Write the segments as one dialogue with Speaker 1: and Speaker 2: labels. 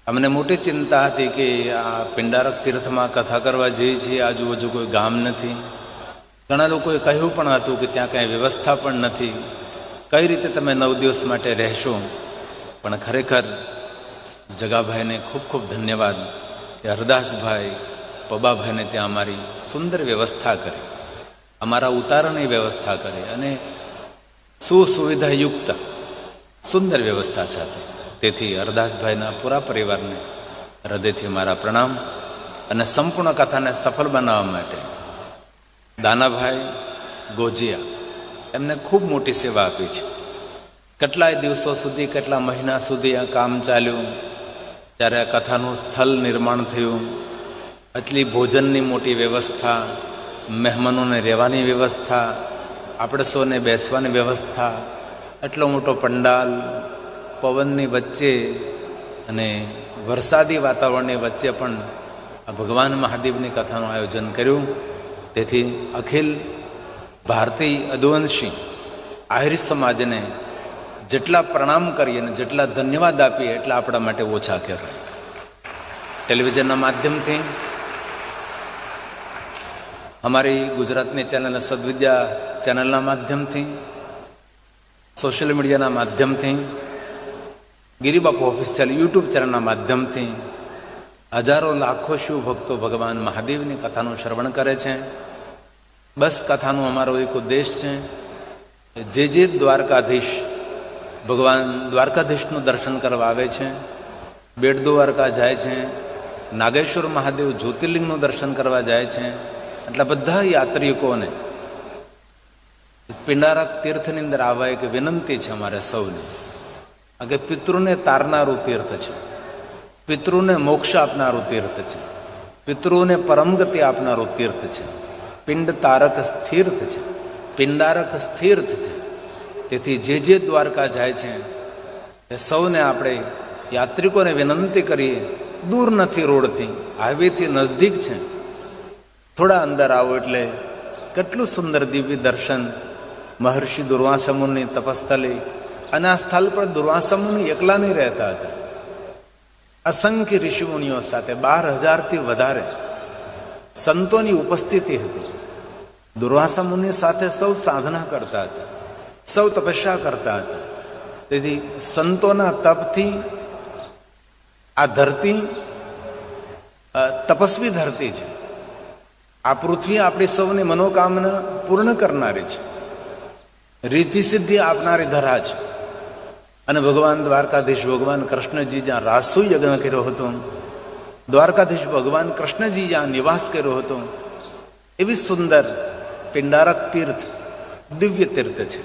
Speaker 1: અમને મોટી ચિંતા હતી કે આ પિંડારક તીર્થમાં કથા કરવા જઈએ છીએ, આજુબાજુ કોઈ ગામ નથી. ઘણા લોકોએ કહ્યું પણ હતું કે ત્યાં કાંઈ વ્યવસ્થા પણ નથી, કઈ રીતે તમે 9 દિવસ માટે રહેશો. પણ ખરેખર જગાભાઈને ખૂબ ખૂબ ધન્યવાદ કે હરદાસભાઈ પબાભાઈને ત્યાં અમારી સુંદર વ્યવસ્થા કરી, અમારા ઉતારાની વ્યવસ્થા કરી અને સુસુવિધાયુક્ત સુંદર વ્યવસ્થા સાથે. તેથી હરદાસભાઈના પૂરા પરિવારને હૃદયથી મારા પ્રણામ. અને સંપૂર્ણ કથાને સફળ બનાવવા માટે દાનાભાઈ ગોજિયા એમને ખૂબ મોટી સેવા આપી છે. કેટલાય દિવસો સુધી, કેટલા મહિના સુધી આ કામ ચાલ્યું. ત્યારે આ કથાનું સ્થળ નિર્માણ થયું, આટલી ભોજનની મોટી વ્યવસ્થા, મહેમાનોને રહેવાની વ્યવસ્થા, આપણે સૌને બેસવાની વ્યવસ્થા, એટલો મોટો પંડાલ પવનની વચ્ચે અને વરસાદી વાતાવરણની વચ્ચે પણ આ ભગવાન મહાદેવની કથાનું આયોજન કર્યું. તેથી અખિલ ભારતીય અદુવંશી આહિર સમાજને જેટલા પ્રણામ કરીએ અને જેટલા ધન્યવાદ આપીએ એટલા આપણા માટે ઓછા કહેવાય. ટેલિવિઝનના માધ્યમથી, અમારી ગુજરાતની ચેનલ સદવિદ્યા ચેનલના માધ્યમથી, સોશિયલ મીડિયાના માધ્યમથી, ગિરિબાપુ ઓફિશિયલ યુટ્યુબ ચેનલના માધ્યમથી હજારો લાખો શિવ ભક્તો ભગવાન મહાદેવની કથાનું શ્રવણ કરે છે. બસ કથાનું અમારો એક ઉદ્દેશ છે, જે દ્વારકાધીશ ભગવાન દ્વારકાધીશનું દર્શન કરવા આવે છે, બેટ દ્વારકા જાય છે, નાગેશ્વર મહાદેવ જ્યોતિર્લિંગનું દર્શન કરવા જાય છે, એટલા બધા યાત્રિકોને પિંડારક તીર્થની અંદર આવવા એક વિનંતી છે અમારે સૌને. કે પિતૃને તારનારું તીર્થ છે, પિતૃને મોક્ષ આપનારું તીર્થ છે, પિતૃને પરમગતિ આપનારું તીર્થ છે. પિંડ તારક તીર્થ છે, પિંડારક તીર્થ છે. તેથી જે દ્વારકા જાય છે એ સૌને આપણે યાત્રિકોને વિનંતી કરીએ, દૂર નથી, રોડથી હાઈવેથી નજદીક છે. થોડા અંદર આવો એટલે કેટલું સુંદર દિવ્ય દર્શન. મહર્ષિ દુર્વાસા મુનિની તપસ્થલી, અને આ સ્થળ પર દુર્વાસા મુનિ એકલા નહીં રહેતા હતા, અસંખ્ય ઋષિમુનિઓ સાથે 12,000થી વધારે સંતોની ઉપસ્થિતિ હતી. દુર્વાસા મુનિ સાથે સૌ સાધના કરતા હતા, સૌ તપસ્યા કરતા હતા. તેથી સંતોના તપથી આ ધરતી તપસ્વી ધરતી છે. આ પૃથ્વી આપણી સૌની મનોકામના પૂર્ણ કરનારી છે, રીતિ સિદ્ધિ આપનારી ધરા છે. અને ભગવાન દ્વારકાધીશ ભગવાન કૃષ્ણજી જ્યાં રાસુ યજ્ઞ કર્યો હતો, દ્વારકાધીશ ભગવાન કૃષ્ણજી જ્યાં નિવાસ કર્યો હતો, એવી સુંદર પિંડારક તીર્થ દિવ્ય તીર્થ છે.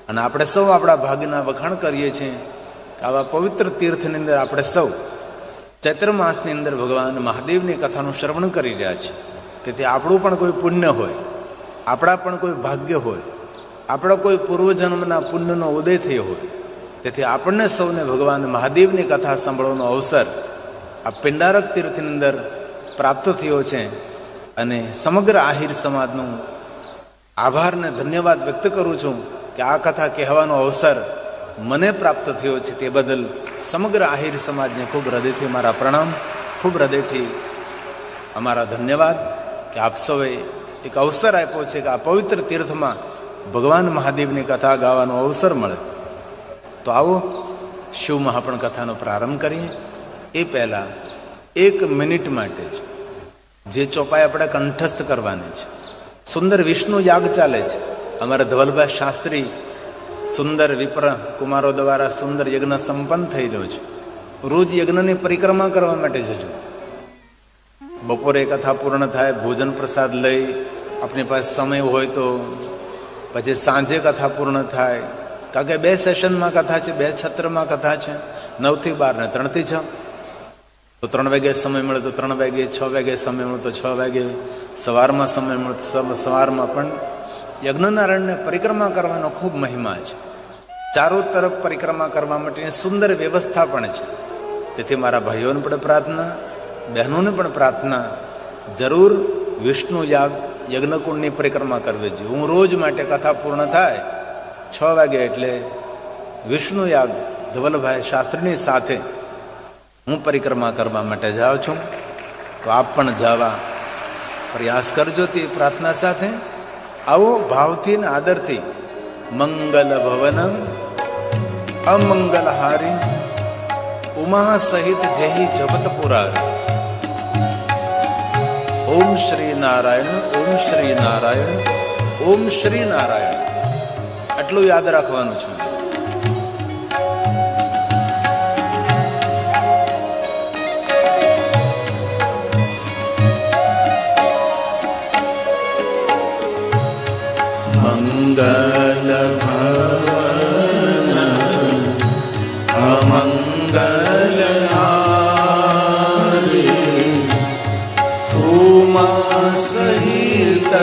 Speaker 1: અને આપણે સૌ આપણા ભાગ્યના વખાણ કરીએ છીએ કે આવા પવિત્ર તીર્થની અંદર આપણે સૌ ચૈત્ર માસની અંદર ભગવાન મહાદેવની કથાનું શ્રવણ કરી રહ્યા છીએ. તેથી આપણું પણ કોઈ પુણ્ય હોય, આપણા પણ કોઈ ભાગ્ય હોય, આપણો કોઈ પૂર્વજન્મના પુણ્યનો ઉદય થયો હોય. તેથી આપણને સૌને ભગવાન મહાદેવની કથા સાંભળવાનો અવસર આ પિંડારક તીર્થની અંદર પ્રાપ્ત થયો છે. અને સમગ્ર આહિર સમાજનો આભાર ને ધન્યવાદ વ્યક્ત કરું છું કે આ કથા કહેવાનો અવસર મને પ્રાપ્ત થયો છે. તે બદલ સમગ્ર આહિર સમાજને ખૂબ હૃદયથી મારા પ્રણામ, ખૂબ હૃદયથી અમારા ધન્યવાદ કે આપ સૌએ એક અવસર આપ્યો છે કે આ પવિત્ર તીર્થમાં ભગવાન મહાદેવની કથા ગાવાનો અવસર મળે. તો આવો શિવ મહાપણ કથાનો પ્રારંભ કરીએ. એ પહેલાં 1 મિનિટ માટે જે ચોપાઈ આપણે કંઠસ્થ કરવાની છે, સુંદર વિષ્ણુ યાગ ચાલે છે. અમારા ધવલભાઈ શાસ્ત્રી સુંદર વિપ્ર કુમારો દ્વારા સુંદર યજ્ઞ સંપન્ન થઈ રહ્યો છે. રોજ યજ્ઞની પરિક્રમા કરવા માટે જજો. બપોરે કથા પૂર્ણ થાય, ભોજન પ્રસાદ લઈ, આપણી પાસે સમય હોય તો પછી સાંજે કથા પૂર્ણ થાય. કારણ કે 2 સેશનમાં કથા છે, 2 છત્રમાં કથા છે, 9 થી 12 ને 3 થી 6. તો 3 વાગે સમય મળે તો 3 વાગે, 6 વાગે સમય મળે તો 6 વાગે, સવારમાં સમય મળે તો સવારમાં. પણ યજ્ઞનારાયણને પરિક્રમા કરવાનો ખૂબ મહિમા છે. ચારો તરફ પરિક્રમા કરવા માટેની સુંદર વ્યવસ્થા પણ છે. તેથી મારા ભાઈઓને પણ પ્રાર્થના, બહેનોને પણ પ્રાર્થના, જરૂર વિષ્ણુ યાગ યજ્ઞકુંડની પરિક્રમા કરવી જોઈએ. હું રોજ માટે કથા પૂર્ણ થાય 6 વાગે એટલે વિષ્ણુ યાગ ધવલભાઈ શાસ્ત્રીની સાથે હું પરિક્રમા કરવા માટે જાઉં છું, તો આપ પણ જવા પ્રયાસ કરજો તે પ્રાર્થના સાથે. આવો ભાવથી ને આદરથી મંગલ ભવનમ અમંગલહારી ઉમા સહિત જેહી જપત પુરારી. ઓમ શ્રી નારાયણ, ઓમ શ્રી નારાયણ, ઓમ શ્રી નારાયણ. આટલું યાદ રાખવાનું છે. મંગલ ભવન અમંગલહારી ઉમા સહિત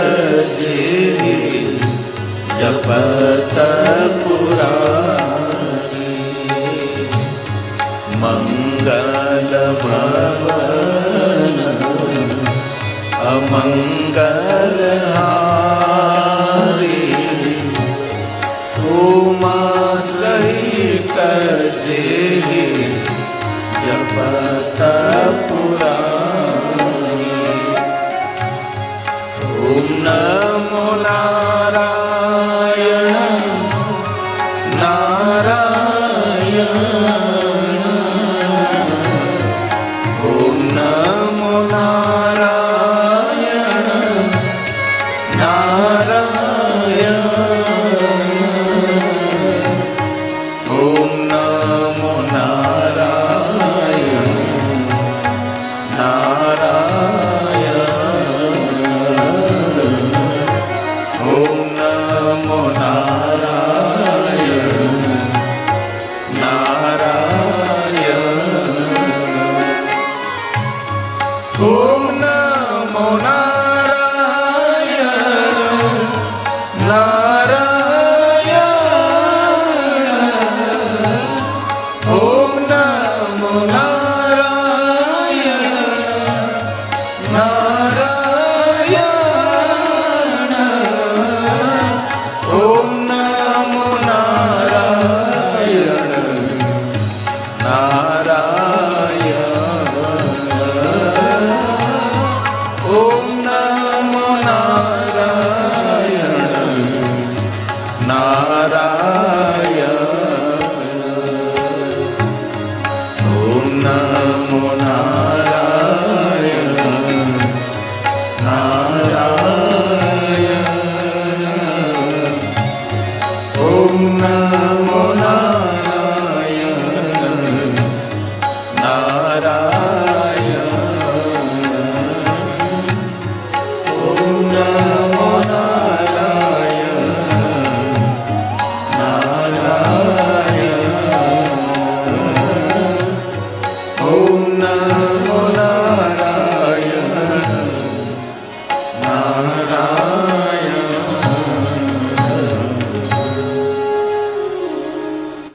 Speaker 1: જેહી જપત પુરારી. મંગલ ભવન અમંગલહારી ઉમા સહિત જેહી જપત પુરારી. ઓમ નમો નારાયણ નારાયણ. ઓમ નમો નારાયણ નારાયણ. ઓમ નમો નારાયણ નારાયણ. ઓમ નમો નારાયણ નારાયણ. ઓમ નમો નારાયણ નારાયણ. ઓમ નમો નારાયણ નારાયણ. ઓમ નમો નારાયણ નારાયણ. ઓમ નમો નારાયણ નારાયણ. ઓમ નમો નારાયણ નારાયણ. ઓમ નમો નારાયણ નારાયણ.